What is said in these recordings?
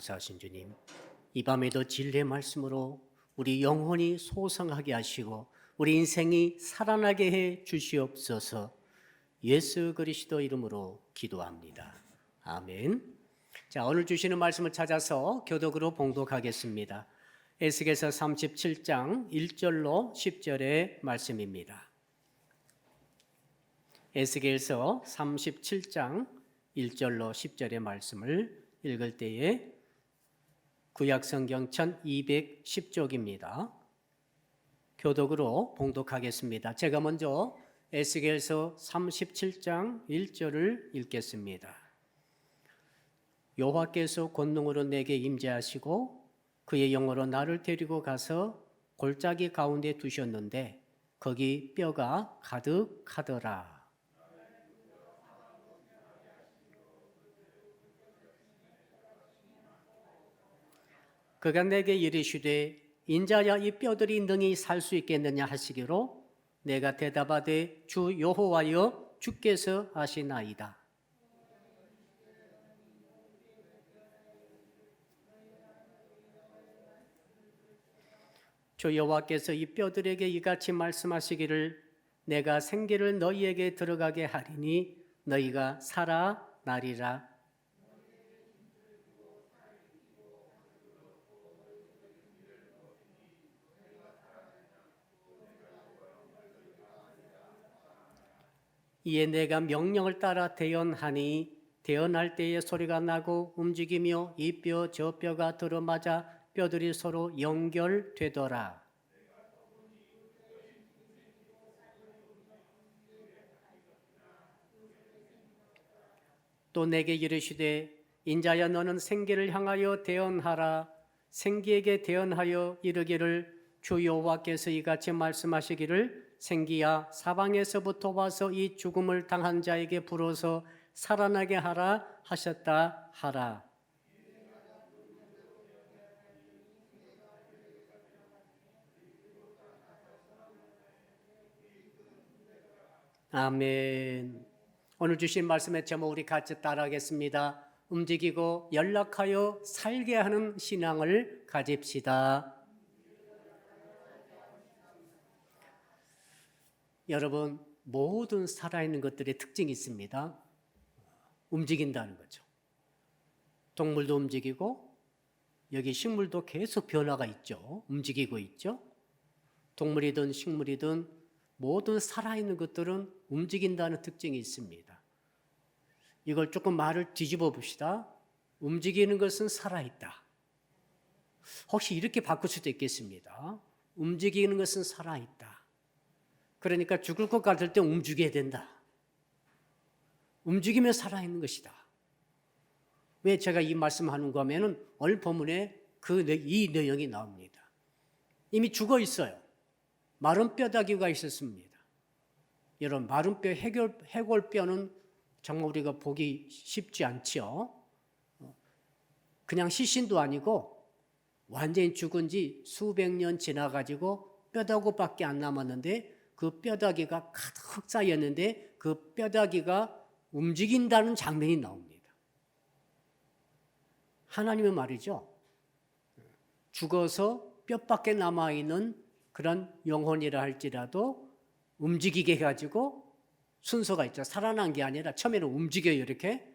감사하신 주님, 이 밤에도 진리의 말씀으로 우리 영혼이 소성하게 하시고 우리 인생이 살아나게 해 주시옵소서. 예수 그리스도 이름으로 기도합니다. 아멘. 자, 오늘 주시는 말씀을 찾아서 교독으로 봉독하겠습니다. 에스겔서 37장 1절로 10절의 말씀입니다. 에스겔서 37장 1절로 10절의 말씀을 읽을 때에 구약성경 1210쪽입니다. 교독으로 봉독하겠습니다. 제가 먼저 에스겔서 37장 1절을 읽겠습니다. 여호와께서 권능으로 내게 임재하시고 그의 영으로 나를 데리고 가서 골짜기 가운데 두셨는데 거기 뼈가 가득하더라. 그가 내게 이르시되 인자야 이 뼈들이 능히 살 수 있겠느냐 하시기로 내가 대답하되 주 여호와여 주께서 하시나이다. 주 여호와께서 이 뼈들에게 이같이 말씀하시기를 내가 생기를 너희에게 들어가게 하리니 너희가 살아나리라. 이에 내가 명령을 따라 대언하니 대언할 때에 소리가 나고 움직이며 이 뼈 저 뼈가 들어맞아 뼈들이 서로 연결되더라. 또 내게 이르시되 인자야 너는 생기를 향하여 대언하라. 생기에게 대언하여 이르기를 주 여호와께서 이같이 말씀하시기를 생기야 사방에서부터 와서 이 죽음을 당한 자에게 불어서 살아나게 하라 하셨다 하라. 아멘. 오늘 주신 말씀의 제목 우리 같이 따라하겠습니다. 움직이고 연락하여 살게 하는 신앙을 가집시다. 여러분, 모든 살아있는 것들의 특징이 있습니다. 움직인다는 거죠. 동물도 움직이고 여기 식물도 계속 변화가 있죠. 움직이고 있죠. 동물이든 식물이든 모든 살아있는 것들은 움직인다는 특징이 있습니다. 이걸 조금 말을 뒤집어 봅시다. 움직이는 것은 살아있다. 혹시 이렇게 바꿀 수도 있겠습니다. 움직이는 것은 살아있다. 그러니까 죽을 것 같을 때 움직여야 된다. 움직이며 살아있는 것이다. 왜 제가 이 말씀하는가 하면은 오늘 본문에 이 내용이 나옵니다. 이미 죽어 있어요. 마른 뼈다귀가 있었습니다. 여러분, 마른 뼈, 해골뼈는 정말 우리가 보기 쉽지 않죠. 그냥 시신도 아니고 완전히 죽은 지 수백 년 지나가지고 뼈다귀밖에 안 남았는데 그 뼈다귀가 가득 쌓였는데 그 뼈다귀가 움직인다는 장면이 나옵니다. 하나님은 말이죠. 죽어서 뼈밖에 남아있는 그런 영혼이라 할지라도 움직이게 해가지고 순서가 있죠. 살아난 게 아니라 처음에는 움직여요. 이렇게.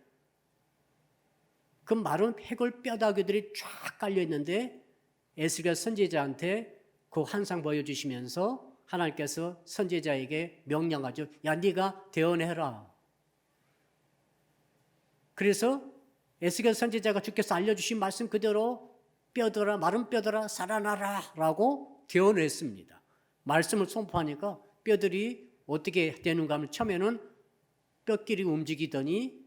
그 마른 해골 뼈다귀들이 쫙 깔려있는데 에스겔 선지자한테 그 환상 보여주시면서 하나님께서 선지자에게 명령하죠. 야, 네가 대언해라. 그래서 에스겔 선지자가 주께서 알려주신 말씀 그대로 뼈들아, 마른 뼈들아 살아나라 라고 대언을 했습니다. 말씀을 선포하니까 뼈들이 어떻게 되는가 하면 처음에는 뼈끼리 움직이더니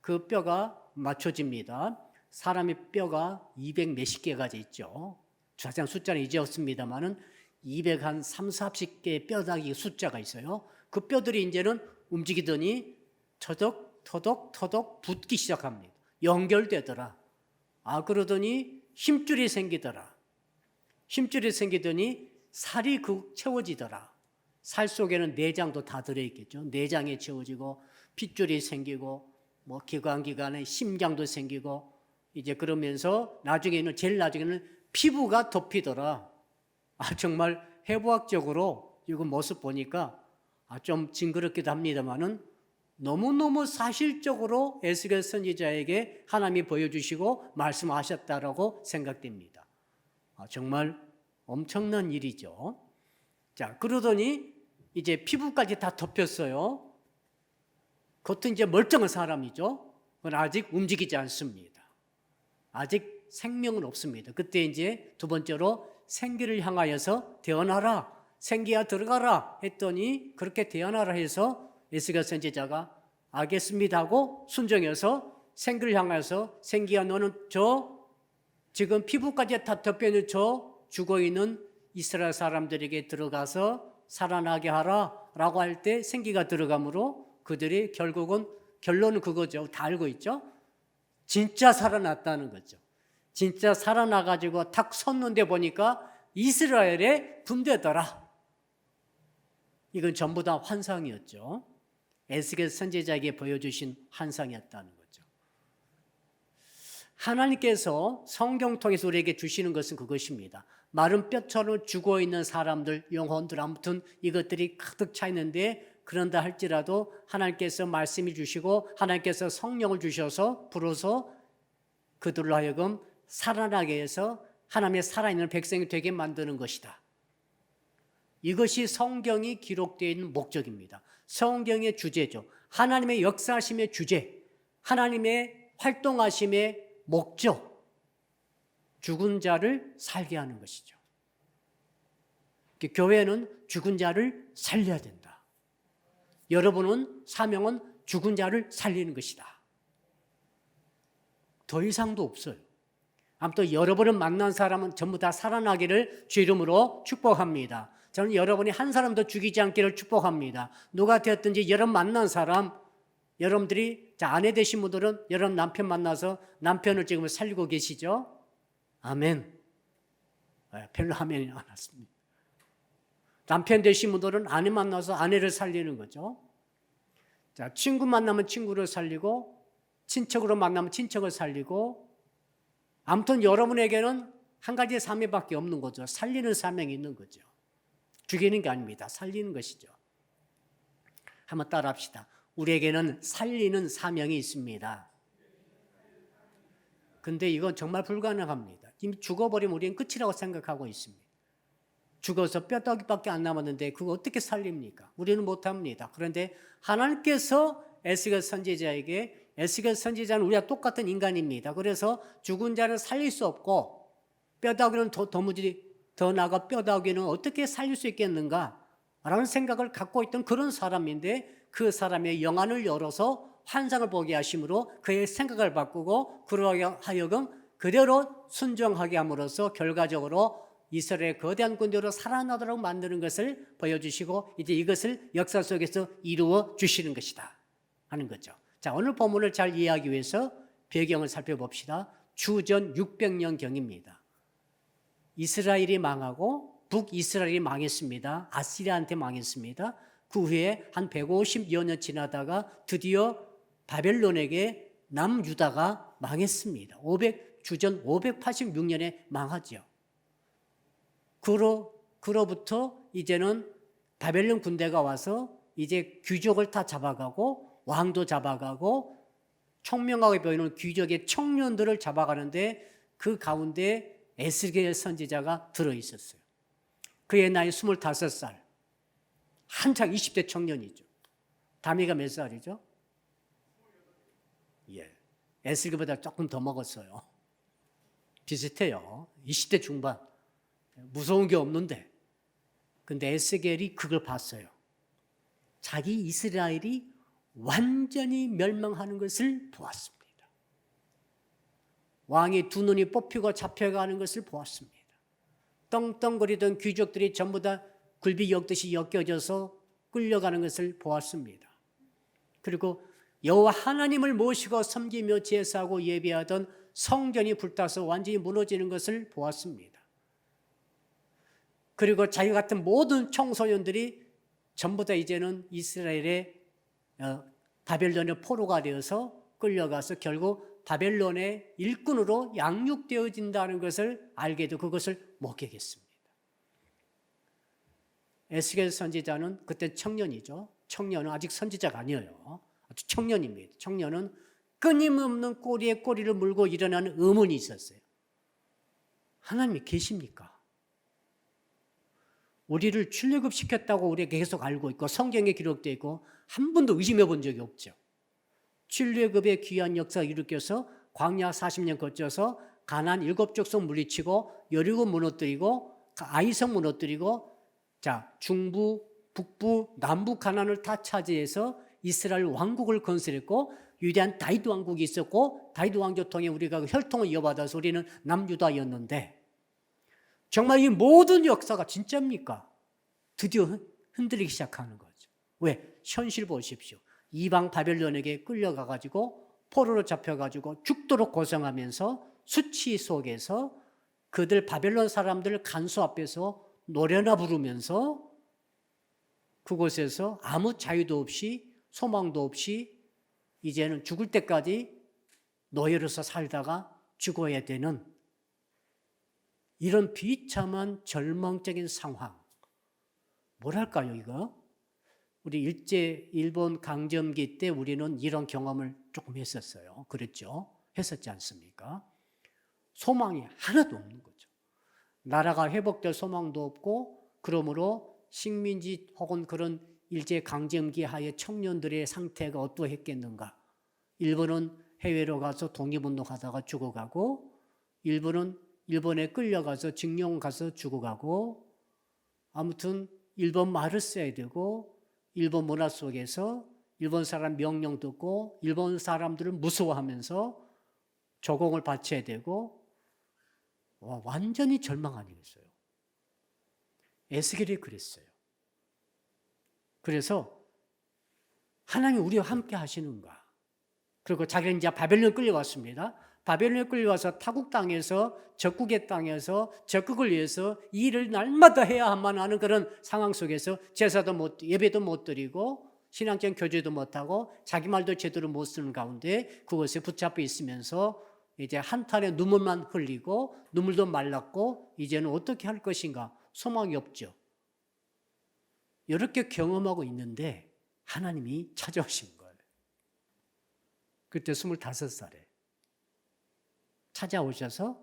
그 뼈가 맞춰집니다. 사람의 뼈가 200 몇십 개가 있죠. 자세한 숫자는 이제 없습니다만은 230개의 뼈다귀 숫자가 있어요. 그 뼈들이 이제는 움직이더니 터덕 붙기 시작합니다. 연결되더라. 그러더니 힘줄이 생기더라. 힘줄이 생기더니 살이 채워지더라. 살 속에는 내장도 다 들어있겠죠. 내장이 채워지고 핏줄이 생기고 기관기관에 심장도 생기고 이제 그러면서 제일 나중에는 피부가 덮이더라. 정말 해부학적으로 이거 모습 보니까 좀 징그럽기도 합니다만은 너무너무 사실적으로 에스겔 선지자에게 하나님이 보여주시고 말씀하셨다라고 생각됩니다. 정말 엄청난 일이죠. 자, 그러더니 이제 피부까지 다 덮였어요. 겉은 이제 멀쩡한 사람이죠. 그건 아직 움직이지 않습니다. 아직 생명은 없습니다. 그때 이제 두 번째로 생기를 향하여서 태어나라, 생기야 들어가라 했더니 그렇게 태어나라 해서 에스겔 선지자가 알겠습니다 하고 순종해서 생기를 향하여서 생기야 너는 지금 피부까지 다 덮여있는 죽어있는 이스라엘 사람들에게 들어가서 살아나게 하라 라고 할 때 생기가 들어가므로 그들이 결론은 그거죠. 다 알고 있죠. 진짜 살아났다는 거죠. 진짜 살아나가지고 탁 섰는데 보니까 이스라엘의 군대더라. 이건 전부 다 환상이었죠. 에스겔 선지자에게 보여주신 환상이었다는 거죠. 하나님께서 성경 통해서 우리에게 주시는 것은 그것입니다. 마른 뼈처럼 죽어있는 사람들, 영혼들, 아무튼 이것들이 가득 차 있는데 그런다 할지라도 하나님께서 말씀해 주시고 하나님께서 성령을 주셔서 불어서 그들로 하여금 살아나게 해서 하나님의 살아있는 백성이 되게 만드는 것이다. 이것이 성경이 기록되어 있는 목적입니다. 성경의 주제죠. 하나님의 역사하심의 주제, 하나님의 활동하심의 목적, 죽은 자를 살게 하는 것이죠. 교회는 죽은 자를 살려야 된다. 여러분은 사명은 죽은 자를 살리는 것이다. 더 이상도 없어요. 아무튼 여러분을 만난 사람은 전부 다 살아나기를 주 이름으로 축복합니다. 저는 여러분이 한 사람도 죽이지 않기를 축복합니다. 누가 되었든지 여러분 만난 사람, 여러분들이 아내 되신 분들은 여러분 남편 만나서 남편을 지금 살리고 계시죠? 아멘. 별로 아멘이 안 왔습니다. 남편 되신 분들은 아내 만나서 아내를 살리는 거죠. 자, 친구 만나면 친구를 살리고 친척으로 만나면 친척을 살리고 아무튼 여러분에게는 한 가지의 사명밖에 없는 거죠. 살리는 사명이 있는 거죠. 죽이는 게 아닙니다. 살리는 것이죠. 한번 따라 합시다. 우리에게는 살리는 사명이 있습니다. 근데 이건 정말 불가능합니다. 이미 죽어버리면 우리는 끝이라고 생각하고 있습니다. 죽어서 뼈다귀밖에 안 남았는데 그거 어떻게 살립니까? 우리는 못합니다. 그런데 하나님께서 에스겔 선지자에게 에스겔 선지자는 우리와 똑같은 인간입니다. 그래서 죽은 자를 살릴 수 없고 뼈다귀는 더 나아가 뼈다귀는 어떻게 살릴 수 있겠는가? 라는 생각을 갖고 있던 그런 사람인데 그 사람의 영안을 열어서 환상을 보게 하심으로 그의 생각을 바꾸고 그러하여 하여금 그대로 순종하게 함으로써 결과적으로 이스라엘의 거대한 군대로 살아나도록 만드는 것을 보여주시고 이제 이것을 역사 속에서 이루어 주시는 것이다 하는 거죠. 자, 오늘 본문을 잘 이해하기 위해서 배경을 살펴봅시다. 주전 600년경입니다. 이스라엘이 망하고 북이스라엘이 망했습니다. 아시리아한테 망했습니다. 그 후에 한 150여 년 지나다가 드디어 바벨론에게 남유다가 망했습니다. 주전 586년에 망하죠. 그로부터 이제는 바벨론 군대가 와서 이제 귀족을 다 잡아가고 왕도 잡아가고 총명하게 보이는 귀족의 청년들을 잡아가는데 그 가운데 에스겔 선지자가 들어있었어요. 그의 나이 25살. 한창 20대 청년이죠. 다미가 몇 살이죠? 에스겔보다 조금 더 먹었어요. 비슷해요. 20대 중반. 무서운 게 없는데. 근데 에스겔이 그걸 봤어요. 자기 이스라엘이 완전히 멸망하는 것을 보았습니다. 왕이 두 눈이 뽑히고 잡혀가는 것을 보았습니다. 떵떵거리던 귀족들이 전부 다 굴비 엮듯이 엮여져서 끌려가는 것을 보았습니다. 그리고 여호와 하나님을 모시고 섬기며 제사하고 예배하던 성전이 불타서 완전히 무너지는 것을 보았습니다. 그리고 자기 같은 모든 청소년들이 전부 다 이제는 이스라엘의 바벨론의 포로가 되어서 끌려가서 결국 바벨론의 일꾼으로 양육되어진다는 것을 알게 되고 그것을 목격했습니다. 에스겔 선지자는 그때 청년이죠. 청년은 아직 선지자가 아니에요. 아주 청년입니다. 청년은 끊임없는 꼬리에 꼬리를 물고 일어나는 의문이 있었어요. 하나님이 계십니까? 우리를 출애굽시켰다고 우리가 계속 알고 있고 성경에 기록되어 있고 한 번도 의심해 본 적이 없죠. 출애굽의 귀한 역사를 일으켜서 광야 40년 거쳐서 가나안 7족속 물리치고 여리고 무너뜨리고 아이성 무너뜨리고 중부, 북부, 남부 가나안을 다 차지해서 이스라엘 왕국을 건설했고 위대한 다윗 왕국이 있었고 다윗 왕조 통해 우리가 혈통을 이어받아서 우리는 남유다였는데 정말 이 모든 역사가 진짜입니까? 드디어 흔들리기 시작하는 거죠. 왜? 현실 보십시오. 이방 바벨론에게 끌려가가지고 포로로 잡혀가지고 죽도록 고생하면서 수치 속에서 그들 바벨론 사람들 간수 앞에서 노래나 부르면서 그곳에서 아무 자유도 없이 소망도 없이 이제는 죽을 때까지 노예로서 살다가 죽어야 되는 이런 비참한 절망적인 상황. 뭐랄까요, 이거? 우리 일본 강점기 때 우리는 이런 경험을 조금 했었어요. 그랬죠? 했었지 않습니까? 소망이 하나도 없는 거죠. 나라가 회복될 소망도 없고 그러므로 식민지 혹은 그런 일제 강점기 하에 청년들의 상태가 어떠했겠는가. 일본은 해외로 가서 독립운동하다가 죽어가고 일본은 일본에 끌려가서 징용 가서 죽어가고 아무튼 일본 말을 써야 되고 일본 문화 속에서 일본 사람 명령 듣고 일본 사람들을 무서워하면서 조공을 바쳐야 되고 완전히 절망 아니겠어요? 에스겔이 그랬어요. 그래서 하나님이 우리와 함께 하시는가? 그리고 자기는 이제 바벨론 끌려왔습니다. 바벨론에 끌려와서 타국 땅에서 적국의 땅에서 적국을 위해서 일을 날마다 해야만 하는 그런 상황 속에서 제사도 못 예배도 못 드리고 신앙적인 교제도 못하고 자기 말도 제대로 못 쓰는 가운데 그것에 붙잡혀 있으면서 이제 한탄의 눈물만 흘리고 눈물도 말랐고 이제는 어떻게 할 것인가 소망이 없죠. 이렇게 경험하고 있는데 하나님이 찾아오신 거예요. 그때 25살에 찾아오셔서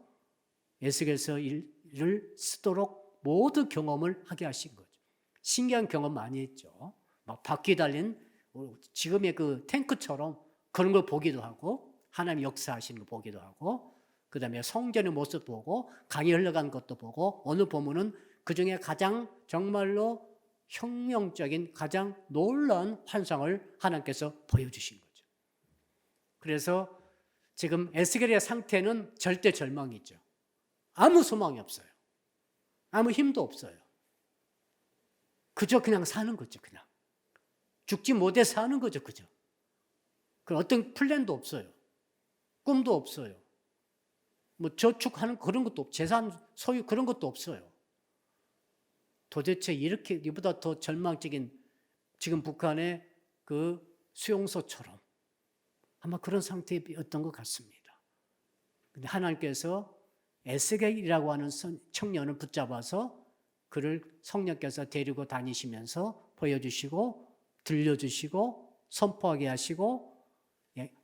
에스겔서를 쓰도록 모든 경험을 하게 하신 거죠. 신기한 경험 많이 했죠. 막 바퀴 달린 지금의 그 탱크처럼 그런 걸 보기도 하고 하나님 역사하시는 거 보기도 하고 그 다음에 성전의 모습 보고 강이 흘러간 것도 보고 오늘 보면은 그중에 가장 정말로 혁명적인 가장 놀라운 환상을 하나님께서 보여주신 거죠. 그래서 지금 에스겔의 상태는 절대 절망이죠. 아무 소망이 없어요. 아무 힘도 없어요. 그저 그냥 사는 거죠. 그냥 죽지 못해 사는 거죠. 그저 어떤 플랜도 없어요. 꿈도 없어요. 뭐 저축하는 그런 것도 없고 재산 소유 그런 것도 없어요. 도대체 이렇게 이보다 더 절망적인 지금 북한의 그 수용소처럼 아마 그런 상태였던 것 같습니다. 근데 하나님께서 에스겔이라고 하는 청년을 붙잡아서 그를 성령께서 데리고 다니시면서 보여주시고 들려주시고 선포하게 하시고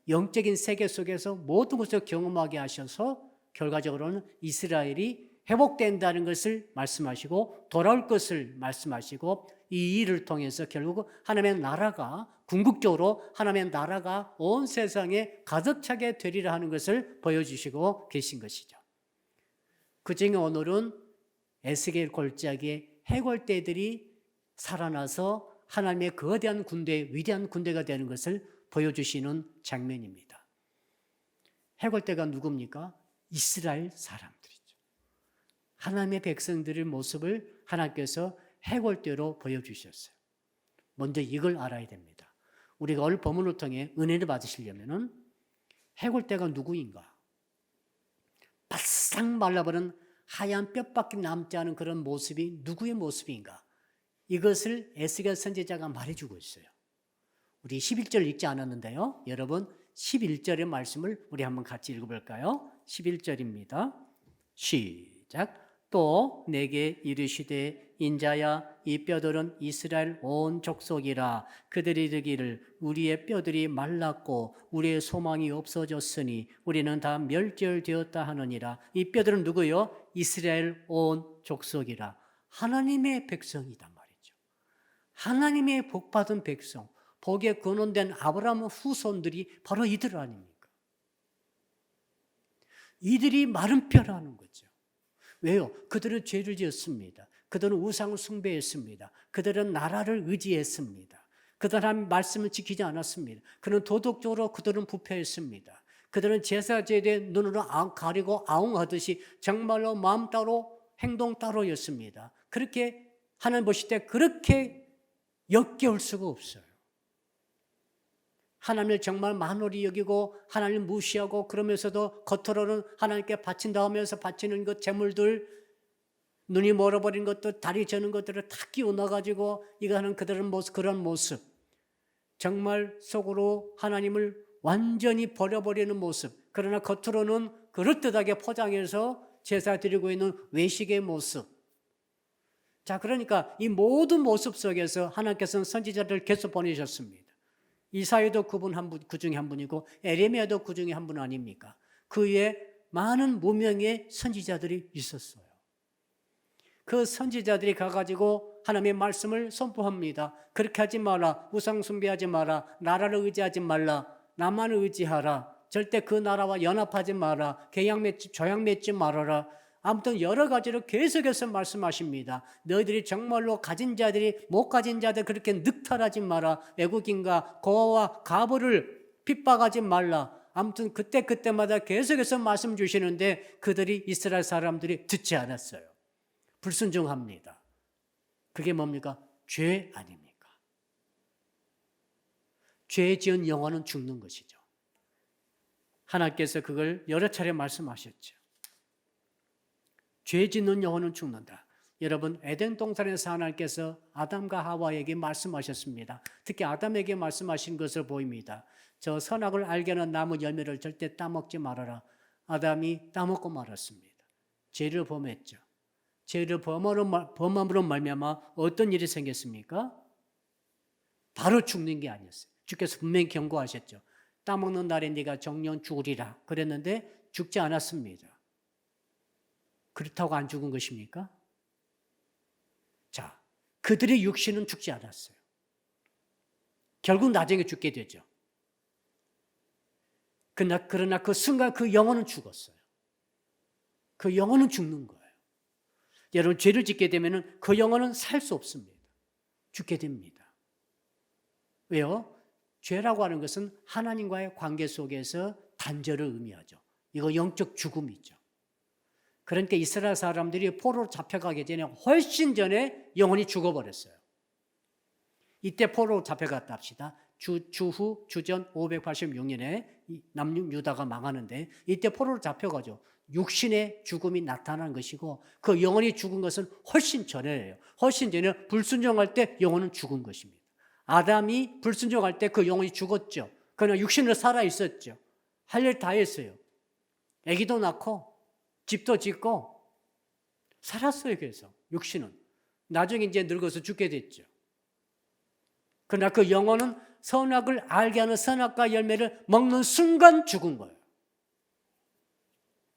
영적인 세계 속에서 모든 것을 경험하게 하셔서 결과적으로는 이스라엘이 회복된다는 것을 말씀하시고 돌아올 것을 말씀하시고 이 일을 통해서 결국 하나님의 나라가 궁극적으로 하나님의 나라가 온 세상에 가득 차게 되리라 하는 것을 보여주시고 계신 것이죠. 그중에 오늘은 에스겔 골짜기의 해골대들이 살아나서 하나님의 거대한 군대, 위대한 군대가 되는 것을 보여주시는 장면입니다. 해골대가 누굽니까? 이스라엘 사람들이죠. 하나님의 백성들의 모습을 하나님께서 해골대로 보여주셨어요. 먼저 이걸 알아야 됩니다. 우리가 오늘 본문을 통해 은혜를 받으시려면 해골대가 누구인가? 바싹 말라버린 하얀 뼈밖에 남지 않은 그런 모습이 누구의 모습인가? 이것을 에스겔 선지자가 말해주고 있어요. 우리 11절 읽지 않았는데요. 여러분 11절의 말씀을 우리 한번 같이 읽어볼까요? 11절입니다. 시작. 또 내게 이르시되 인자야 이 뼈들은 이스라엘 온 족속이라. 그들이 이르기를 우리의 뼈들이 말랐고 우리의 소망이 없어졌으니 우리는 다 멸절되었다 하느니라. 이 뼈들은 누구요? 이스라엘 온 족속이라. 하나님의 백성이단 말이죠. 하나님의 복받은 백성, 복에 근원된 아브라함 후손들이 바로 이들 아닙니까? 이들이 마른 뼈라는 거죠. 왜요? 그들은 죄를 지었습니다. 그들은 우상을 숭배했습니다. 그들은 나라를 의지했습니다. 그들은 하나님 말씀을 지키지 않았습니다. 그는 도덕적으로 그들은 부패했습니다. 그들은 제사제에 눈으로 가리고 아웅하듯이 정말로 마음 따로 행동 따로였습니다. 그렇게 하나님 보실 때 그렇게 역겨울 수가 없어요. 하나님을 정말 만홀히 여기고 하나님을 무시하고 그러면서도 겉으로는 하나님께 바친다 하면서 바치는 것 재물들, 눈이 멀어버린 것들, 다리 저는 것들을 다 끼워넣어가지고 이거 하는 그들은 모습, 그런 모습, 정말 속으로 하나님을 완전히 버려버리는 모습, 그러나 겉으로는 그럴듯하게 포장해서 제사 드리고 있는 외식의 모습. 자, 그러니까 이 모든 모습 속에서 하나님께서는 선지자들을 계속 보내셨습니다. 이사야도 그 중에 한 분이고 에레미야도 그 중에 한 분 아닙니까? 그 위에 많은 무명의 선지자들이 있었어요. 그 선지자들이 가가지고 하나님의 말씀을 선포합니다. 그렇게 하지 마라. 우상 숭배하지 마라. 나라를 의지하지 말라. 나만을 의지하라. 절대 그 나라와 연합하지 마라. 계약 맺지, 조약 맺지 말아라. 아무튼 여러 가지로 계속해서 말씀하십니다. 너희들이 정말로 가진 자들이 못 가진 자들 그렇게 늑탈하지 마라. 외국인과 고아와 가부를 핍박하지 말라. 아무튼 그때마다 계속해서 말씀 주시는데 그들이 이스라엘 사람들이 듣지 않았어요. 불순종합니다. 그게 뭡니까? 죄 아닙니까? 죄 지은 영혼은 죽는 것이죠. 하나님께서 그걸 여러 차례 말씀하셨죠. 죄 짓는 영혼은 죽는다. 여러분, 에덴 동산에서 하나님께서 아담과 하와에게 말씀하셨습니다. 특히 아담에게 말씀하신 것으로 보입니다. 저 선악을 알게 하는 나무 열매를 절대 따먹지 말아라. 아담이 따먹고 말았습니다. 죄를 범했죠. 죄를 범함으로 말미암아 어떤 일이 생겼습니까? 바로 죽는 게 아니었어요. 주께서 분명히 경고하셨죠. 따먹는 날에 네가 정령 죽으리라 그랬는데 죽지 않았습니다. 그렇다고 안 죽은 것입니까? 자, 그들의 육신은 죽지 않았어요. 결국 나중에 죽게 되죠. 그러나 그 순간 그 영혼은 죽었어요. 그 영혼은 죽는 거예요. 여러분, 죄를 짓게 되면 그 영혼은 살 수 없습니다. 죽게 됩니다. 왜요? 죄라고 하는 것은 하나님과의 관계 속에서 단절을 의미하죠. 이거 영적 죽음이죠. 그러니까 이스라엘 사람들이 포로로 잡혀가기 전에 훨씬 전에 영혼이 죽어버렸어요. 이때 포로로 잡혀갔다 합시다. 주전 586년에 남육 유다가 망하는데 이때 포로로 잡혀가죠. 육신의 죽음이 나타난 것이고 그 영혼이 죽은 것은 훨씬 전에예요. 훨씬 전에 불순종할 때 영혼은 죽은 것입니다. 아담이 불순종할 때 그 영혼이 죽었죠. 그러나 육신으로 살아있었죠. 할 일 다 했어요. 아기도 낳고 집도 짓고 살았어요. 그래서 육신은 나중에 이제 늙어서 죽게 됐죠. 그러나 그 영혼은 선악을 알게 하는 선악과 열매를 먹는 순간 죽은 거예요.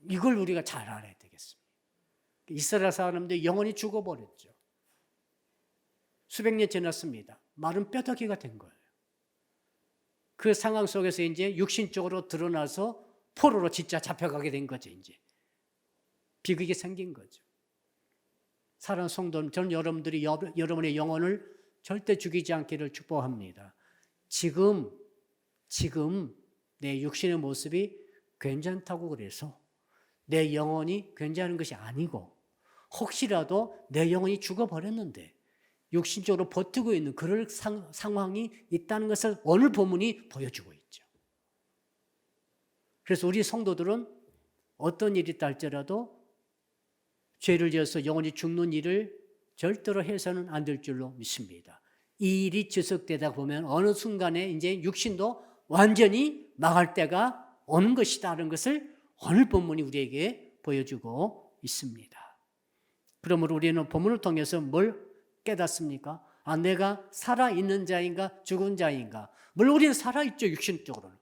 이걸 우리가 잘 알아야 되겠습니다. 이스라엘 사람들이 영혼이 죽어버렸죠. 수백 년 지났습니다. 마른 뼈다귀가 된 거예요. 그 상황 속에서 이제 육신적으로 드러나서 포로로 진짜 잡혀가게 된 거죠. 이제 비극이 생긴 거죠. 사랑하는 성도님, 저는 여러분들이 여러분의 영혼을 절대 죽이지 않기를 축복합니다. 지금 내 육신의 모습이 괜찮다고 그래서 내 영혼이 괜찮은 것이 아니고 혹시라도 내 영혼이 죽어버렸는데 육신적으로 버티고 있는 그럴 상황이 있다는 것을 오늘 본문이 보여주고 있죠. 그래서 우리 성도들은 어떤 일이 있다 할지라도 죄를 지어서 영혼이 죽는 일을 절대로 해서는 안 될 줄로 믿습니다. 이 일이 지속되다 보면 어느 순간에 이제 육신도 완전히 망할 때가 오는 것이다라는 것을 오늘 본문이 우리에게 보여주고 있습니다. 그러므로 우리는 본문을 통해서 뭘 깨닫습니까? 내가 살아있는 자인가 죽은 자인가? 물론 우리는 살아있죠, 육신적으로는.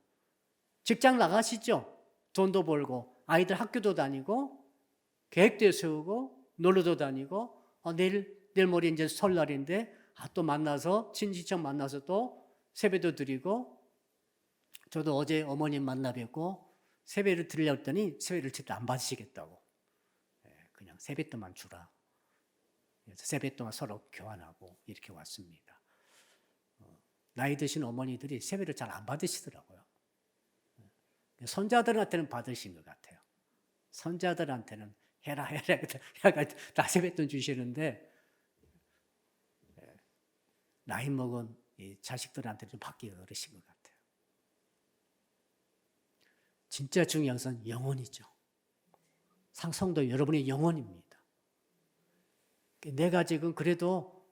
직장 나가시죠? 돈도 벌고 아이들 학교도 다니고 계획도 세우고 놀러도 다니고 내일 모레 이제 설날인데 또 만나서 친지척 만나서 또 세배도 드리고, 저도 어제 어머님 만나 뵙고 세배를 드리려고 했더니 세배를 제대로 안 받으시겠다고, 그냥 세뱃돈만 주라. 그래서 세뱃돈만 서로 교환하고 이렇게 왔습니다. 나이 드신 어머니들이 세배를 잘 안 받으시더라고요. 손자들한테는 받으신 것 같아요. 손자들한테는 해라 다 세뱃돈 주시는데, 나이 먹은 이 자식들한테 좀 받기가 어려신 것 같아요. 진짜 중요한 것은 영혼이죠. 성도 여러분의 영혼입니다. 내가 지금 그래도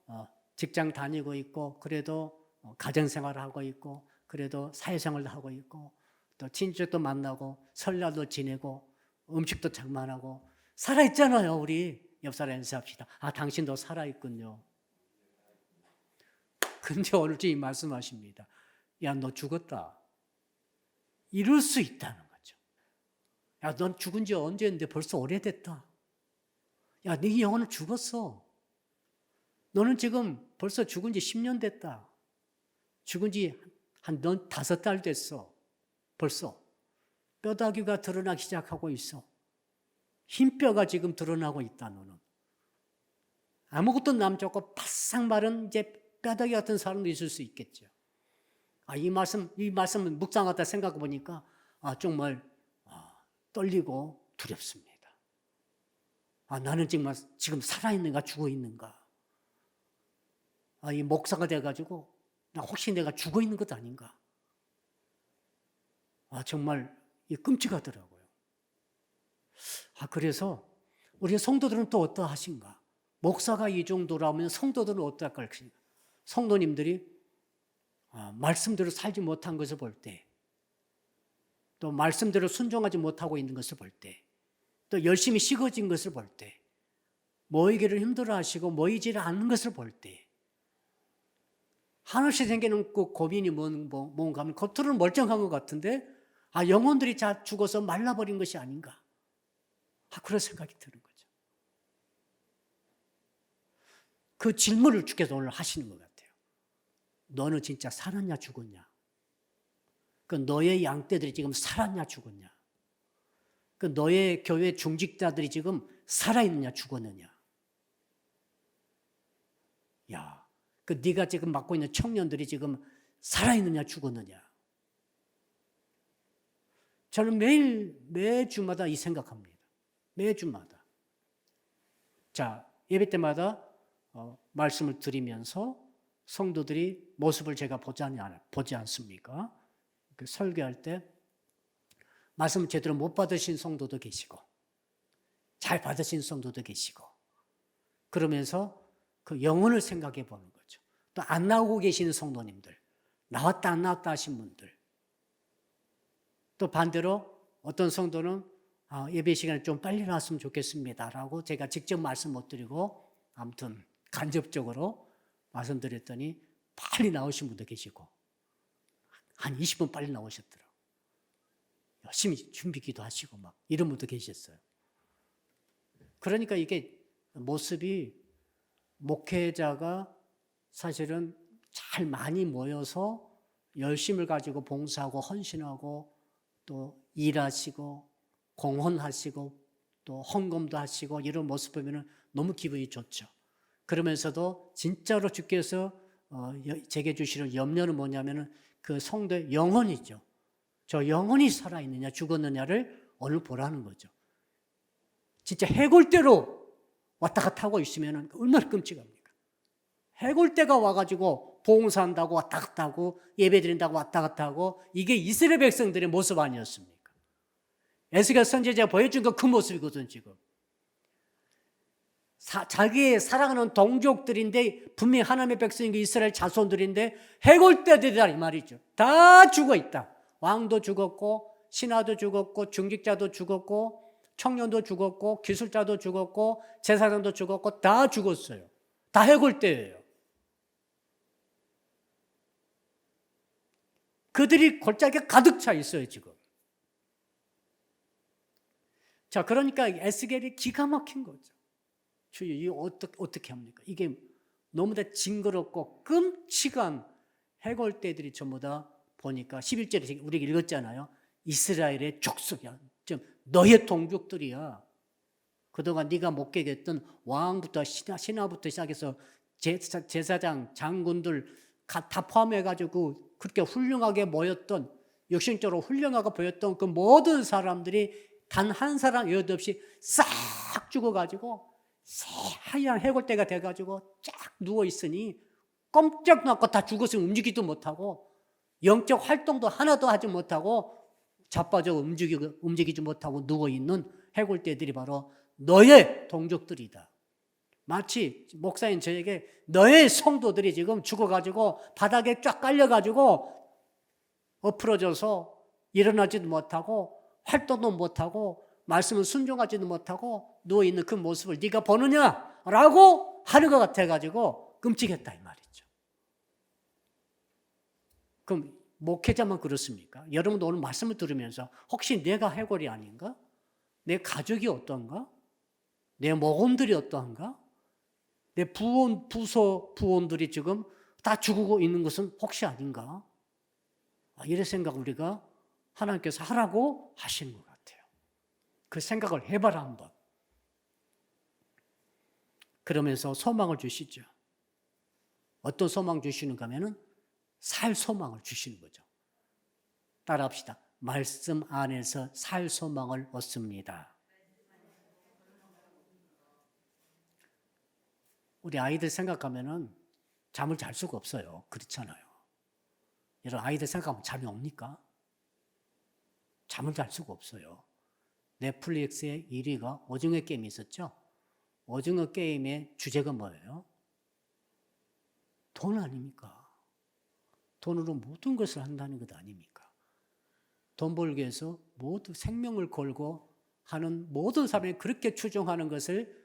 직장 다니고 있고, 그래도 가정생활을 하고 있고, 그래도 사회생활도 하고 있고, 또 친척도 만나고 설날도 지내고 음식도 장만하고 살아있잖아요. 우리 옆 사람 인사합시다. 당신도 살아있군요. 근데 오늘 주님 말씀하십니다. 야, 너 죽었다. 이럴 수 있다는 거죠. 야, 넌 죽은 지 언제인데 벌써 오래됐다. 야, 네 영혼은 죽었어. 너는 지금 벌써 죽은 지 10년 됐다. 죽은 지 넌 5달 됐어. 벌써 뼈다귀가 드러나기 시작하고 있어. 흰뼈가 지금 드러나고 있다. 너는 아무것도 남지 않고 바싹 마른 이제 뼈다귀 같은 사람도 있을 수 있겠죠. 이 말씀을 묵상하다 생각해 보니까 정말 떨리고 두렵습니다. 나는 정말 지금 살아있는가 죽어있는가. 이 목사가 돼가지고 혹시 내가 죽어있는 것 아닌가. 정말 끔찍하더라고요. 그래서 우리 성도들은 또 어떠하신가? 목사가 이 정도라면 성도들은 어떨 것인가? 성도님들이 말씀대로 살지 못한 것을 볼 때, 또 말씀대로 순종하지 못하고 있는 것을 볼 때, 또 열심히 식어진 것을 볼 때, 모이기를 힘들어하시고 모이지를 않는 것을 볼 때, 한없이 생기는 그 고민이 뭔가 하면 겉으로는 멀쩡한 것 같은데 영혼들이 다 죽어서 말라버린 것이 아닌가, 그런 생각이 드는 거죠. 그 질문을 주께서 오늘 하시는 것 같아요. 너는 진짜 살았냐 죽었냐? 그 너의 양떼들이 지금 살았냐 죽었냐? 그 너의 교회 중직자들이 지금 살아있느냐 죽었느냐? 야, 그 네가 지금 맡고 있는 청년들이 지금 살아있느냐 죽었느냐? 저는 매주마다 이 생각합니다. 매주마다. 자, 예배 때마다 말씀을 드리면서 성도들이 모습을 제가 보지 않습니까? 그 설교할 때 말씀을 제대로 못 받으신 성도도 계시고, 잘 받으신 성도도 계시고, 그러면서 그 영혼을 생각해 보는 거죠. 또 안 나오고 계시는 성도님들, 나왔다 안 나왔다 하신 분들, 또 반대로 어떤 성도는 예배 시간에 좀 빨리 나왔으면 좋겠습니다라고 제가 직접 말씀 못 드리고 아무튼 간접적으로 말씀드렸더니 빨리 나오신 분도 계시고, 한 20분 빨리 나오셨더라고요. 열심히 준비 기도하시고 막 이런 분도 계셨어요. 그러니까 이게 모습이, 목회자가 사실은 잘 많이 모여서 열심을 가지고 봉사하고 헌신하고 또 일하시고 공헌하시고 또 헌금도 하시고 이런 모습 보면 너무 기분이 좋죠. 그러면서도 진짜로 주께서 제게 주시는 염려는 뭐냐면은 그 성도의 영혼이죠. 저 영혼이 살아있느냐 죽었느냐를 오늘 보라는 거죠. 진짜 해골대로 왔다 갔다 하고 있으면 얼마나 끔찍합니까? 해골대가 와가지고 봉사한다고 왔다 갔다 하고 예배드린다고 왔다 갔다 하고, 이게 이스라엘 백성들의 모습 아니었습니까? 에스겔 선지자가 보여준 거 그 모습이거든. 지금 자기의 사랑하는 동족들인데 분명히 하나님의 백성인 이스라엘 자손들인데 해골떼들이다 이 말이죠. 다 죽어 있다. 왕도 죽었고 신하도 죽었고 중직자도 죽었고 청년도 죽었고 기술자도 죽었고 제사장도 죽었고 다 죽었어요. 다 해골떼예요. 그들이 골짜기에 가득 차 있어요 지금. 자, 그러니까 에스겔이 기가 막힌 거죠. 주여, 이거 어떻게 합니까? 이게 너무나 징그럽고 끔찍한 해골떼들이 전부 다 보니까 11절에 우리가 읽었잖아요. 이스라엘의 족속이야. 너의 동족들이야. 그동안 네가 목격했던 왕부터 신하부터 시작해서 제사장, 장군들 다 포함해가지고 그렇게 훌륭하게 모였던, 육신적으로 훌륭하게 보였던 그 모든 사람들이 단 한 사람 여도 없이 싹 죽어가지고 새하얀 해골떼가 돼가지고 쫙 누워있으니 꼼짝 놓고 다 죽었으면 움직이지도 못하고 영적 활동도 하나도 하지 못하고 자빠져 움직이지 못하고 누워있는 해골떼들이 바로 너의 동족들이다. 마치 목사님 저에게 너의 성도들이 지금 죽어가지고 바닥에 쫙 깔려가지고 엎으러져서 일어나지도 못하고 활동도 못하고 말씀을 순종하지도 못하고 누워있는 그 모습을 네가 보느냐라고 하는 것 같아가지고 끔찍했다 이 말이죠. 그럼 목회자만 그렇습니까? 여러분도 오늘 말씀을 들으면서 혹시 내가 해골이 아닌가? 내 가족이 어떤가? 내 모험들이 어떠한가? 내 부원들이 지금 다 죽고 있는 것은 혹시 아닌가? 이런 생각 우리가 하나님께서 하라고 하시는 것 같아요. 그 생각을 해봐라 한번. 그러면서 소망을 주시죠. 어떤 소망 주시는가 하면은 살 소망을 주시는 거죠. 따라합시다. 말씀 안에서 살 소망을 얻습니다. 우리 아이들 생각하면은 잠을 잘 수가 없어요. 그렇잖아요. 여러분 아이들 생각하면 잠이 옵니까? 잠을 잘 수가 없어요. 넷플릭스의 1위가 오징어 게임이 있었죠. 오징어 게임의 주제가 뭐예요? 돈 아닙니까? 돈으로 모든 것을 한다는 것 아닙니까? 돈 벌기 위해서 모두 생명을 걸고 하는 모든 사람이 그렇게 추종하는 것을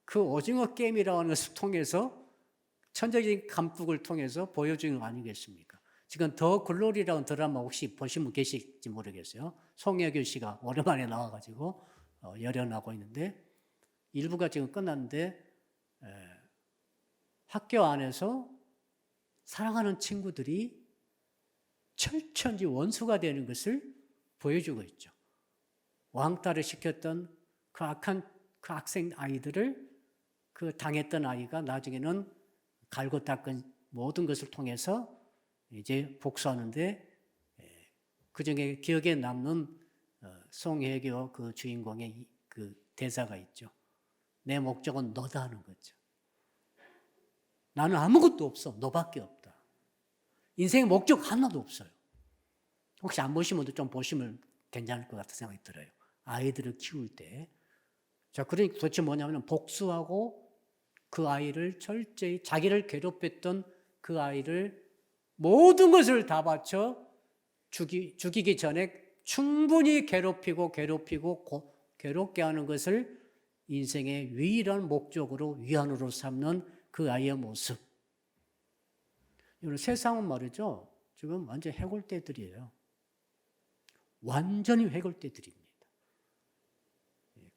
그 오징어 게임이라는 것을 통해서 천적인 감독을 통해서 보여주는 거 아니겠습니까? 지금 더 글로리라는 드라마 혹시 보신 분 계실지 모르겠어요. 송혜교 씨가 오랜만에 나와가지고 열연하고 있는데 일부가 지금 끝났는데 학교 안에서 사랑하는 친구들이 철천지 원수가 되는 것을 보여주고 있죠. 왕따를 시켰던 그 악한 그 학생 아이들을 그 당했던 아이가 나중에는 갈고 닦은 모든 것을 통해서 이제 복수하는데 그 중에 기억에 남는 송혜교 그 주인공의 그 대사가 있죠. 내 목적은 너다 하는 거죠. 나는 아무것도 없어. 너밖에 없다. 인생의 목적 하나도 없어요. 혹시 안 보신 분도 좀 보시면 괜찮을 것 같은 생각이 들어요. 아이들을 키울 때. 자, 그러니까 도대체 뭐냐면 복수하고 그 아이를 철저히 자기를 괴롭혔던 그 아이를 모든 것을 다 바쳐 죽이기 전에 충분히 괴롭히고 괴롭게 하는 것을 인생의 유일한 목적으로 위안으로 삼는 그 아이의 모습. 이런 세상은 말이죠. 지금 완전 해골떼들이에요. 완전히 해골떼들입니다.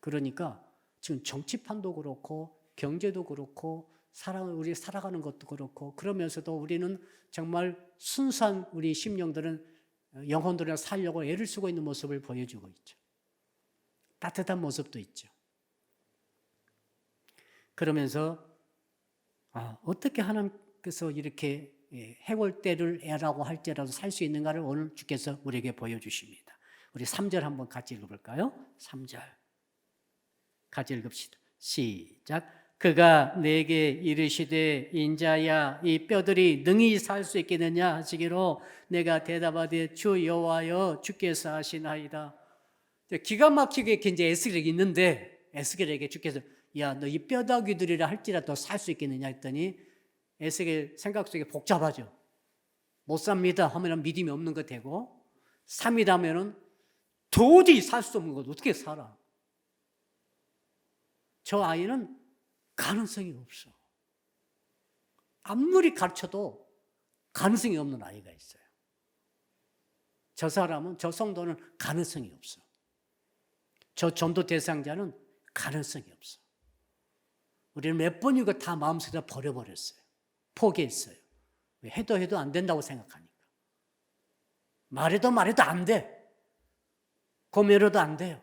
그러니까 지금 정치판도 그렇고 경제도 그렇고 우리 살아가는 것도 그렇고 그러면서도 우리는 정말 순수한 우리 심령들은 영혼들이나 살려고 애를 쓰고 있는 모습을 보여주고 있죠. 따뜻한 모습도 있죠. 그러면서 어떻게 하나님께서 이렇게 해골떼를 애라고 할지라도 살 수 있는가를 오늘 주께서 우리에게 보여주십니다. 우리 3절 한번 같이 읽어볼까요? 3절 같이 읽읍시다. 시작. 그가 내게 이르시되 인자야 이 뼈들이 능히 살 수 있겠느냐 하시기로 내가 대답하되 주 여호와여 주께서 하시나이다. 기가 막히게 이제 에스겔이 있는데 에스겔에게 주께서 야, 너 이 뼈다귀들이라 할지라도 살 수 있겠느냐 했더니 에스겔 생각 속에 복잡하죠. 못 삽니다 하면 믿음이 없는 거 되고, 삽니다 하면은 도저히 살 수 없는 것 어떻게 살아? 저 아이는 가능성이 없어. 아무리 가르쳐도 가능성이 없는 아이가 있어요. 저 사람은, 저 성도는 가능성이 없어. 저 전도 대상자는 가능성이 없어. 우리는 몇 번이고 다 마음속에다 버려버렸어요. 포기했어요. 해도 안 된다고 생각하니까. 말해도 안 돼. 고매로도 안 돼요.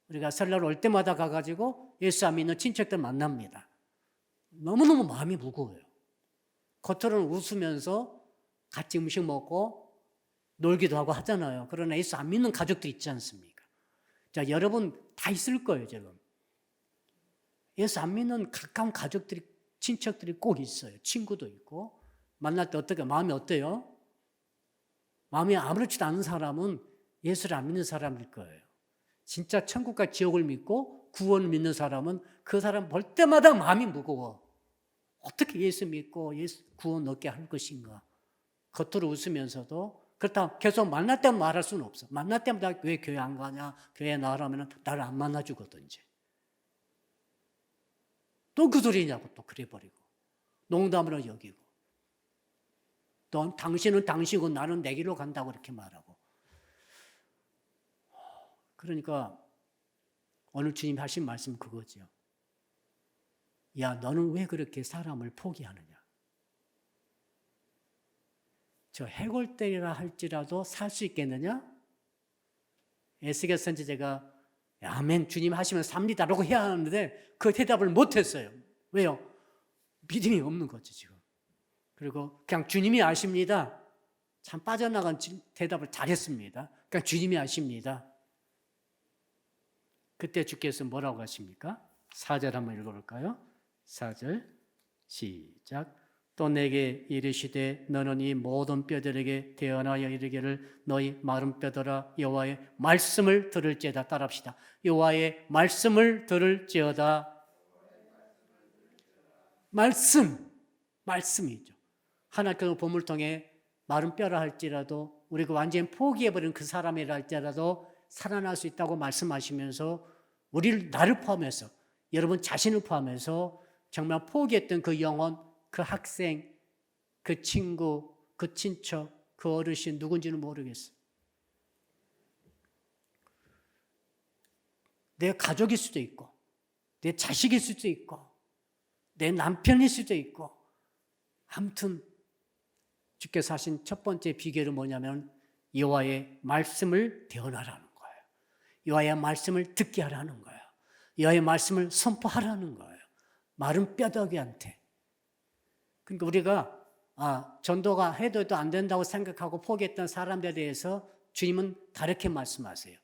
우리가 설날 올 때마다 가가지고 예수 안 믿는 친척들 만납니다. 너무너무 마음이 무거워요. 겉으로는 웃으면서 같이 음식 먹고 놀기도 하고 하잖아요. 그러나 예수 안 믿는 가족도 있지 않습니까? 자, 여러분 다 있을 거예요, 지금. 예수 안 믿는 가까운 가족들이, 친척들이 꼭 있어요. 친구도 있고. 만날 때 어떻게, 마음이 어때요? 마음이 아무렇지도 않은 사람은 예수를 안 믿는 사람일 거예요. 진짜 천국과 지옥을 믿고 구원을 믿는 사람은 그 사람 볼 때마다 마음이 무거워. 어떻게 예수 믿고 예수 구원 얻게 할 것인가? 겉으로 웃으면서도, 그렇다고 계속 만날 때만 말할 수는 없어. 만날 때마다 왜 교회 안 가냐, 교회 나가라면 나를 안 만나주거든지. 또 그 소리냐고 또 그래버리고, 농담으로 여기고, 또 당신은 당신이고 나는 내 길로 간다고 이렇게 말하고. 그러니까 오늘 주님이 하신 말씀 그거죠. 야, 너는 왜 그렇게 사람을 포기하느냐? 저 해골때리라 할지라도 살 수 있겠느냐? 에스겔 선지자가 아멘 주님 하시면 삽니다라고 해야 하는데 그 대답을 못했어요. 왜요? 믿음이 없는 거죠 지금. 그리고 그냥 주님이 아십니다. 참 빠져나간 대답을 잘했습니다. 그냥 주님이 아십니다. 그때 주께서 뭐라고 하십니까? 4절 한번 읽어볼까요? 4절 시작. 또 내게 이르시되 너는 이 모든 뼈들에게 대언하여 이르기를 너희 마른 뼈들아 여호와의 말씀을 들을지어다. 따라합시다. 여호와의 말씀을 들을지어다. 말씀이죠. 하나님께서 본문을 통해 마른 뼈라 할지라도 우리가 완전히 포기해버린 그 사람이라 할지라도 살아날 수 있다고 말씀하시면서 우리를, 나를 포함해서, 여러분 자신을 포함해서 정말 포기했던 그 영혼, 그 학생, 그 친구, 그 친척, 그 어르신 누군지는 모르겠어요. 내 가족일 수도 있고, 내 자식일 수도 있고, 내 남편일 수도 있고, 아무튼 주께서 하신 첫 번째 비결은 뭐냐면 여호와의 말씀을 대언하라는 거예요. 여호와의 말씀을 듣게 하라는 거예요. 여호와의 말씀을 선포하라는 거예요. 마른 뼈다귀한테. 그러니까 우리가 전도가 해도 안 된다고 생각하고 포기했던 사람들에 대해서 주님은 다르게 말씀하세요.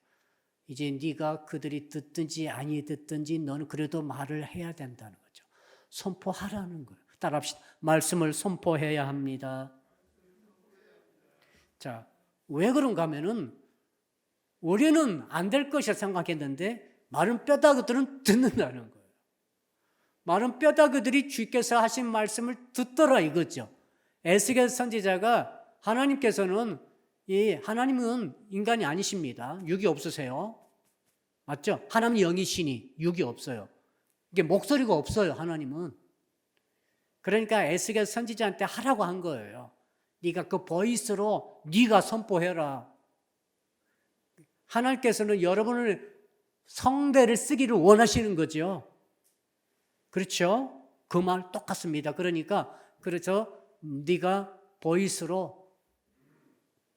이제 네가 그들이 듣든지 아니 듣든지 너는 그래도 말을 해야 된다는 거죠. 선포하라는 거예요. 따라합시다. 말씀을 선포해야 합니다. 자, 왜 그런가 하면은 우리는 안 될 것이라 생각했는데 마른 뼈다귀들은 듣는다는 거예요. 마른 뼈다귀들이 주께서 하신 말씀을 듣더라 이거죠. 에스겔 선지자가 하나님께서는 하나님은 인간이 아니십니다. 육이 없으세요. 맞죠? 하나님 영이시니 육이 없어요. 이게 목소리가 없어요. 하나님은. 그러니까 에스겔 선지자한테 하라고 한 거예요. 네가 그 보이스로 네가 선포해라. 하나님께서는 여러분을 성대를 쓰기를 원하시는 거죠. 그렇죠? 그 말 똑같습니다. 그러니까 그래서 네가 보이스로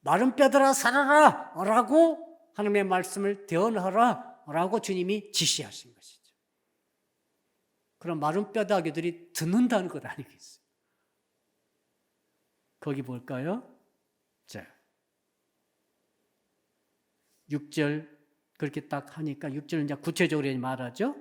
마른 뼈들아 살아라 라고 하나님의 말씀을 대언하라 라고 주님이 지시하신 것이죠. 그럼 마른 뼈다귀들이 듣는다는 것 아니겠어요? 거기 볼까요? 자, 6절 그렇게 딱 하니까 6절 이제 구체적으로 말하죠.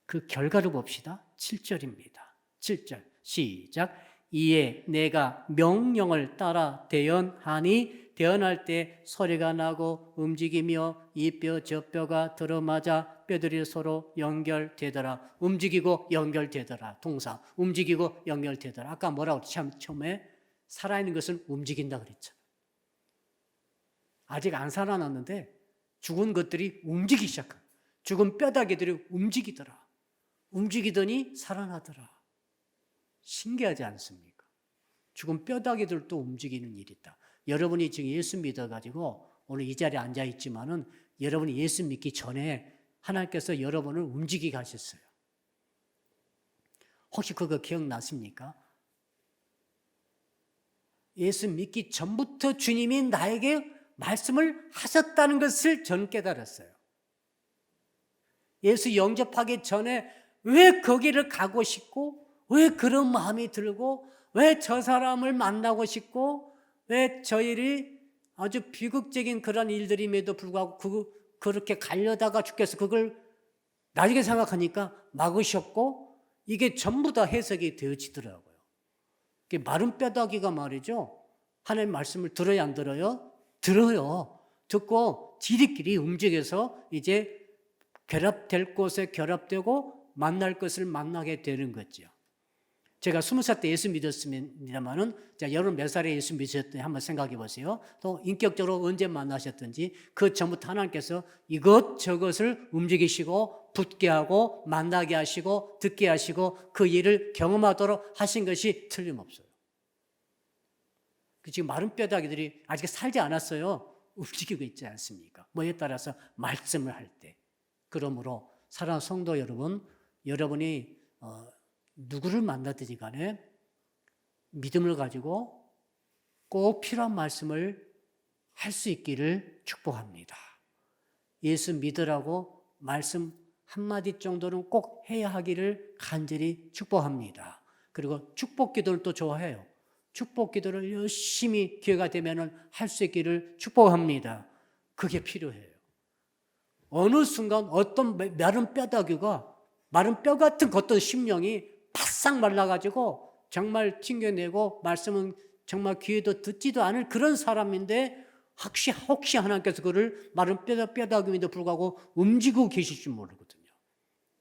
그 결과를 봅시다. 7절입니다. 7절 시작. 이에 내가 명령을 따라 대언하니 태어날 때 소리가 나고 움직이며 이 뼈 저 뼈가 들어맞아 뼈들이 서로 연결되더라. 움직이고 연결되더라. 동사. 움직이고 연결되더라. 아까 뭐라고 처음에 살아있는 것은 움직인다 그랬잖아. 아직 안 살아났는데 죽은 것들이 움직이기 시작한. 죽은 뼈다귀들이 움직이더라. 움직이더니 살아나더라. 신기하지 않습니까? 죽은 뼈다귀들도 움직이는 일이 있다. 여러분이 지금 예수 믿어가지고 오늘 이 자리에 앉아있지만은 여러분이 예수 믿기 전에 하나님께서 여러분을 움직이게 하셨어요. 혹시 그거 기억나십니까? 예수 믿기 전부터 주님이 나에게 말씀을 하셨다는 것을 저는 깨달았어요. 예수 영접하기 전에 왜 거기를 가고 싶고, 왜 그런 마음이 들고, 왜 저 사람을 만나고 싶고, 왜 저희들이 아주 비극적인 그런 일들임에도 불구하고 그렇게 가려다가 죽겠어. 그걸 나중에 생각하니까 막으셨고, 이게 전부 다 해석이 되어지더라고요. 마른 뼈다귀가 말이죠. 하나님의 말씀을 들어야 안 들어요? 들어요. 듣고 지들끼리 움직여서 이제 결합될 곳에 결합되고 만날 것을 만나게 되는 거죠. 제가 20살 때 예수 믿었습니다만은, 여러분 몇 살에 예수 믿으셨던지 한번 생각해 보세요. 또 인격적으로 언제 만나셨던지, 그 전부터 하나님께서 이것저것을 움직이시고 붙게 하고 만나게 하시고 듣게 하시고 그 일을 경험하도록 하신 것이 틀림없어요. 지금 마른 뼈다귀들이 아직 살지 않았어요. 움직이고 있지 않습니까? 뭐에 따라서 말씀을 할 때. 그러므로 사랑하는 성도 여러분, 여러분이 누구를 만나든지 간에 믿음을 가지고 꼭 필요한 말씀을 할 수 있기를 축복합니다. 예수 믿으라고 말씀 한마디 정도는 꼭 해야 하기를 간절히 축복합니다. 그리고 축복 기도를 또 좋아해요. 축복 기도를 열심히 기회가 되면 할 수 있기를 축복합니다. 그게 필요해요. 어느 순간 어떤 마른 뼈다귀가, 마른 뼈 같은 어떤 심령이 바싹 말라가지고 정말 튕겨내고 말씀은 정말 귀에도 듣지도 않을 그런 사람인데 혹시 하나님께서 그를 마른 뼈다귀임에도 불구하고 움직이고 계실 줄 모르거든요.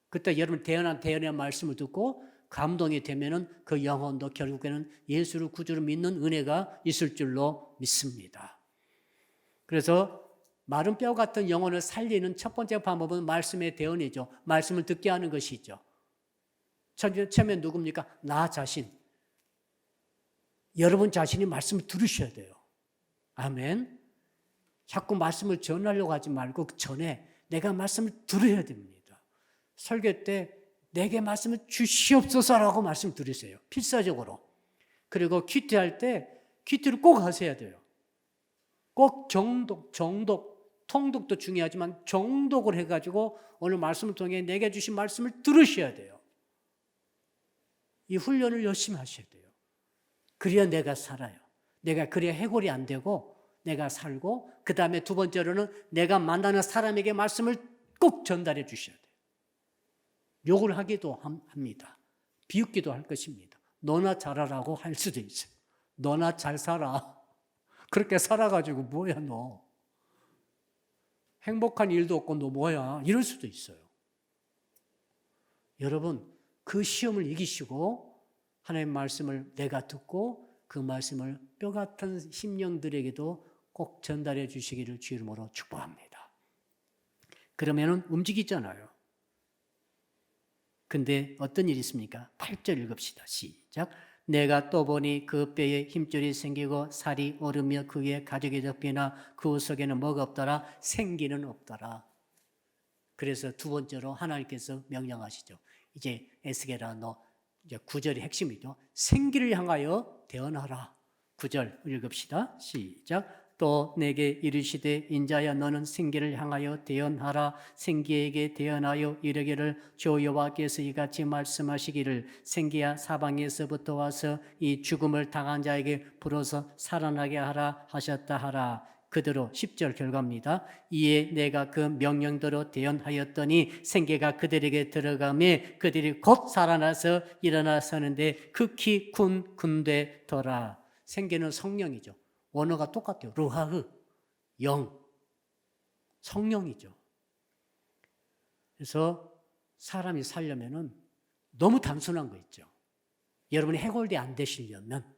그때 여러분 대연의 말씀을 듣고 감동이 되면은 그 영혼도 결국에는 예수를 구주로 믿는 은혜가 있을 줄로 믿습니다. 그래서 마른 뼈 같은 영혼을 살리는 첫 번째 방법은 말씀의 대언이죠. 말씀을 듣게 하는 것이죠. 처음에 누굽니까? 나 자신. 여러분 자신이 말씀을 들으셔야 돼요. 아멘. 자꾸 말씀을 전하려고 하지 말고 그 전에 내가 말씀을 들어야 됩니다. 설교 때 내게 말씀을 주시옵소서라고 말씀 들으세요. 필사적으로. 그리고 큐티할 때 큐티를 꼭 하셔야 돼요. 꼭 정독, 통독도 중요하지만 정독을 해가지고 오늘 말씀을 통해 내게 주신 말씀을 들으셔야 돼요. 이 훈련을 열심히 하셔야 돼요. 그래야 내가 살아요. 그래야 해골이 안 되고 내가 살고, 그 다음에 두 번째로는 내가 만나는 사람에게 말씀을 꼭 전달해 주셔야 돼요. 욕을 하기도 합니다. 비웃기도 할 것입니다. 너나 잘하라고 할 수도 있어요. 너나 잘 살아. 그렇게 살아가지고 뭐야 너. 행복한 일도 없고 너 뭐야. 이럴 수도 있어요. 여러분 그 시험을 이기시고 하나님의 말씀을 내가 듣고 그 말씀을 뼈 같은 심령들에게도 꼭 전달해 주시기를 주 이름으로 축복합니다. 그러면은 움직이잖아요. 근데 어떤 일이 있습니까? 8절 읽읍시다. 시작. 내가 또 보니 그 뼈에 힘줄이 생기고 살이 오르며 그 위에 가죽이 덮이나 그 속에는 뭐가 없더라? 생기는 없더라. 그래서 두 번째로 하나님께서 명령하시죠. 이제 에스겔아 너 이제 9절이 핵심이죠. 생기를 향하여 대언하라. 9절 읽읍시다. 시작. 또 내게 이르시되 인자야 너는 생기를 향하여 대언하라. 생기에게 대언하여 이르기를 주 여호와께서 이같이 말씀하시기를 생기야 사방에서부터 와서 이 죽음을 당한 자에게 불어서 살아나게 하라 하셨다 하라. 그대로 10절 결과입니다. 이에 내가 그 명령대로 대언하였더니 생기가 그들에게 들어가매 그들이 곧 살아나서 일어나 서는데 극히 군되더라. 생기는 성령이죠. 원어가 똑같아요. 루하흐, 영, 성령이죠. 그래서 사람이 살려면은 너무 단순한 거 있죠. 여러분이 해골대 안 되시려면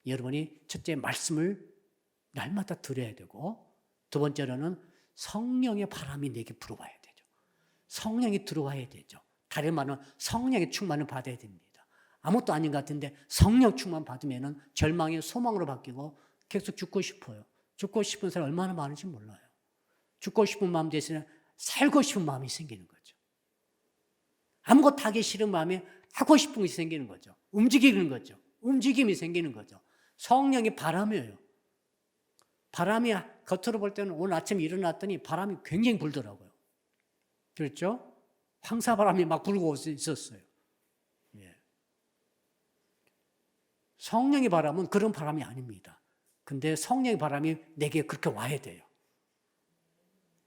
여러분이 첫째 말씀을 날마다 들어야 되고, 두 번째로는 성령의 바람이 내게 불어와야 되죠. 성령이 들어와야 되죠. 다른 말은 성령의 충만을 받아야 됩니다. 아무것도 아닌 것 같은데 성령 충만 받으면 절망의 소망으로 바뀌고 계속 죽고 싶어요. 죽고 싶은 사람 얼마나 많은지 몰라요. 죽고 싶은 마음 대신에 살고 싶은 마음이 생기는 거죠. 아무것도 하기 싫은 마음에 하고 싶은 것이 생기는 거죠. 움직이는 거죠. 움직임이 생기는 거죠. 성령이 바람이에요. 바람이 겉으로 볼 때는 오늘 아침에 일어났더니 바람이 굉장히 불더라고요. 그렇죠? 황사바람이 막 불고 있었어요. 예. 성령의 바람은 그런 바람이 아닙니다. 근데 성령의 바람이 내게 그렇게 와야 돼요.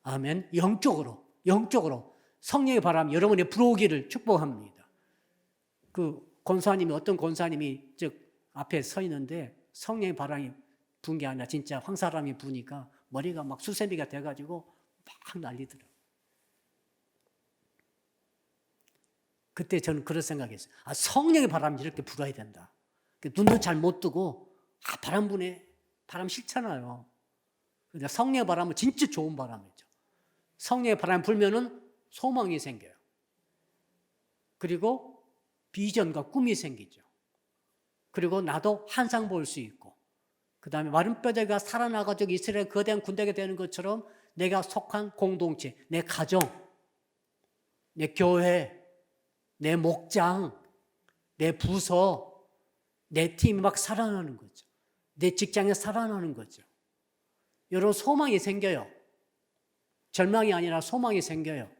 아멘. 영적으로 성령의 바람이 여러분의 불어오기를 축복합니다. 그 권사님이, 어떤 권사님이 앞에 서 있는데 성령의 바람이 분 게 아니라 진짜 황사람이 부니까 머리가 막 수세미가 돼가지고 막 난리더라고요. 그때 저는 그런 생각했어요. 성령의 바람이 이렇게 불어야 된다. 눈도 잘 못 뜨고 바람 부네. 바람 싫잖아요. 근데 성령의 바람은 진짜 좋은 바람이죠. 성령의 바람이 불면은 소망이 생겨요. 그리고 비전과 꿈이 생기죠. 그리고 나도 환상 볼 수 있고, 그 다음에 마른 뼈대가 살아나가지고 이스라엘 거대한 군대가 되는 것처럼 내가 속한 공동체, 내 가정, 내 교회, 내 목장, 내 부서, 내 팀이 막 살아나는 거죠. 내 직장에 살아나는 거죠. 여러분, 소망이 생겨요. 절망이 아니라 소망이 생겨요.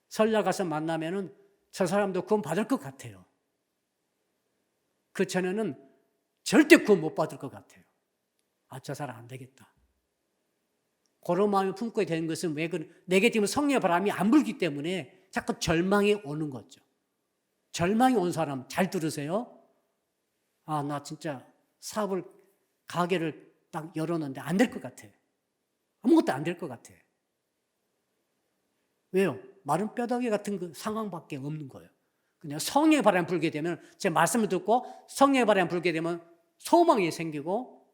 설날 가서 만나면은 저 사람도 구원 받을 것 같아요. 그 전에는 절대 구원 못 받을 것 같아요. 저 사람 안 되겠다. 그런 마음을 품고 되는 것은 왜 내게 지금 성령의 바람이 안 불기 때문에 자꾸 절망이 오는 거죠. 절망이 온 사람 잘 들으세요. 나 진짜 가게를 딱 열었는데 안 될 것 같아. 아무것도 안 될 것 같아. 왜요? 마른 뼈다귀 같은 그 상황밖에 없는 거예요. 그냥 성령의 바람이 불게 되면, 제 말씀을 듣고 성령의 바람이 불게 되면 소망이 생기고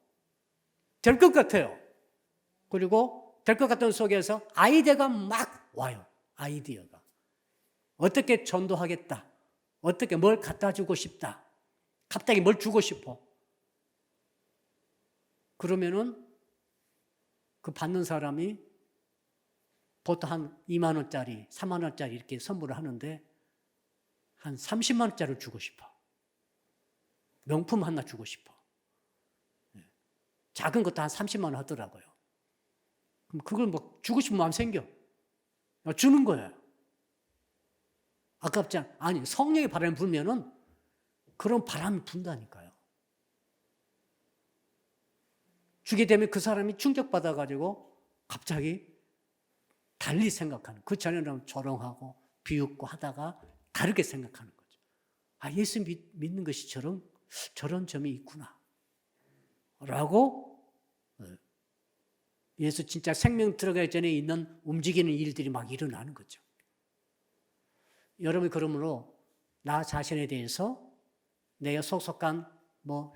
될 것 같아요. 그리고 될 것 같은 속에서 아이디어가 막 와요. 아이디어가. 어떻게 전도하겠다. 어떻게 뭘 갖다 주고 싶다. 갑자기 뭘 주고 싶어. 그러면은 그 받는 사람이 보통 한 2만 원짜리, 3만 원짜리 이렇게 선물을 하는데 한 30만 원짜리를 주고 싶어. 명품 하나 주고 싶어. 작은 것도 한 30만 원 하더라고요. 그럼 그걸 뭐 주고 싶은 마음 생겨. 주는 거예요. 아깝지 않아? 아니, 성령의 바람이 불면은 그런 바람이 분다니까요. 주게 되면 그 사람이 충격받아가지고 갑자기 달리 생각하는, 그 전에는 조롱하고 비웃고 하다가 다르게 생각하는 거죠. 예수 믿는 것이 저런 점이 있구나. 라고 예수 진짜 생명 들어가기 전에 있는 움직이는 일들이 막 일어나는 거죠. 여러분이 그러므로 나 자신에 대해서 내가 속속한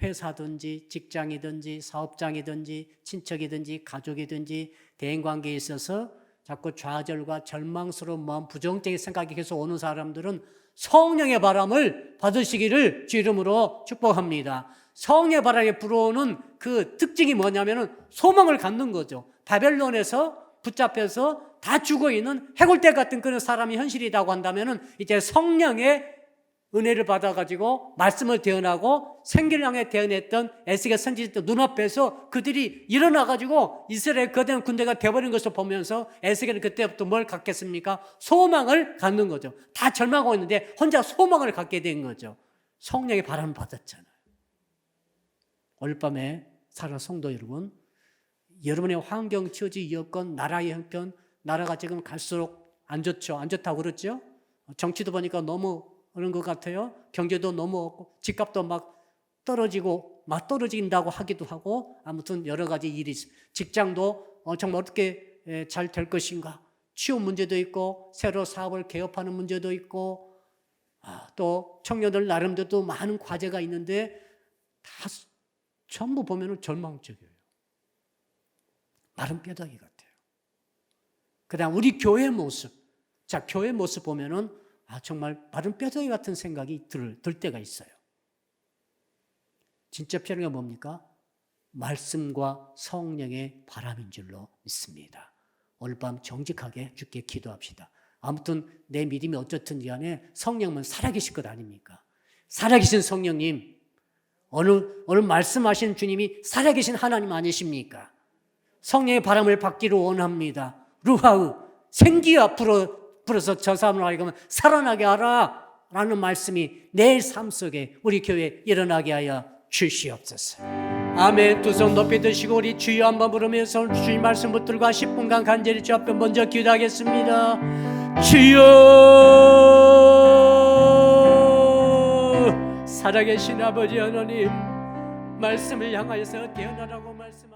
회사든지 직장이든지 사업장이든지 친척이든지 가족이든지 대인관계에 있어서 자꾸 좌절과 절망스러운 마음, 부정적인 생각이 계속 오는 사람들은 성령의 바람을 받으시기를 주 이름으로 축복합니다. 성령의 바람에 불어오는 그 특징이 뭐냐면은 소망을 갖는 거죠. 바벨론에서 붙잡혀서 다 죽어 있는 해골대 같은 그런 사람이 현실이라고 한다면은 이제 성령의 은혜를 받아가지고 말씀을 대언하고 생기를 향해 대언했던 에스겔 선지자들 눈앞에서 그들이 일어나가지고 이스라엘 거대한 군대가 되어버린 것을 보면서 에스겔은 그때부터 뭘 갖겠습니까? 소망을 갖는 거죠. 다 절망하고 있는데 혼자 소망을 갖게 된 거죠. 성령의 바람을 받았잖아요. 오늘 밤에 사랑하는 성도 여러분, 여러분의 환경, 처지, 여건, 나라의 형편, 나라가 지금 갈수록 안 좋죠. 안 좋다고 그랬죠? 정치도 보니까 너무 그런 것 같아요. 경제도 너무 없고 집값도 막 떨어지고 맞떨어진다고 하기도 하고 아무튼 여러 가지 일이 직장도 정말 어떻게 잘 될 것인가 취업 문제도 있고 새로 사업을 개업하는 문제도 있고 또 청년들 나름대로 또 많은 과제가 있는데 다 전부 보면은 절망적이에요. 마른 뼈다귀 같아요. 그다음 우리 교회 모습, 자 교회 모습 보면은 정말 마른 뼈다귀 같은 생각이 들 때가 있어요. 진짜 필요한 게 뭡니까? 말씀과 성령의 바람인 줄로 믿습니다. 오늘 밤 정직하게 주께 기도합시다. 아무튼 내 믿음이 어떻든 간에 성령은 살아계실 것 아닙니까? 살아계신 성령님, 오늘 말씀하신 주님이 살아계신 하나님 아니십니까? 성령의 바람을 받기를 원합니다. 루하우, 생기야 불어서 저 사람을 하여금 살아나게 하라 라는 말씀이 내 삶 속에 우리 교회에 일어나게 하여 주시옵소서. 아멘. 두 손 높이 드시고 우리 주여 한번 부르면서 주님 말씀 붙들고 10분간 간절히 주 앞에 먼저 기도하겠습니다. 주여, 살아계신 아버지 하나님, 말씀을 향하여서 태어나라고 말씀하시고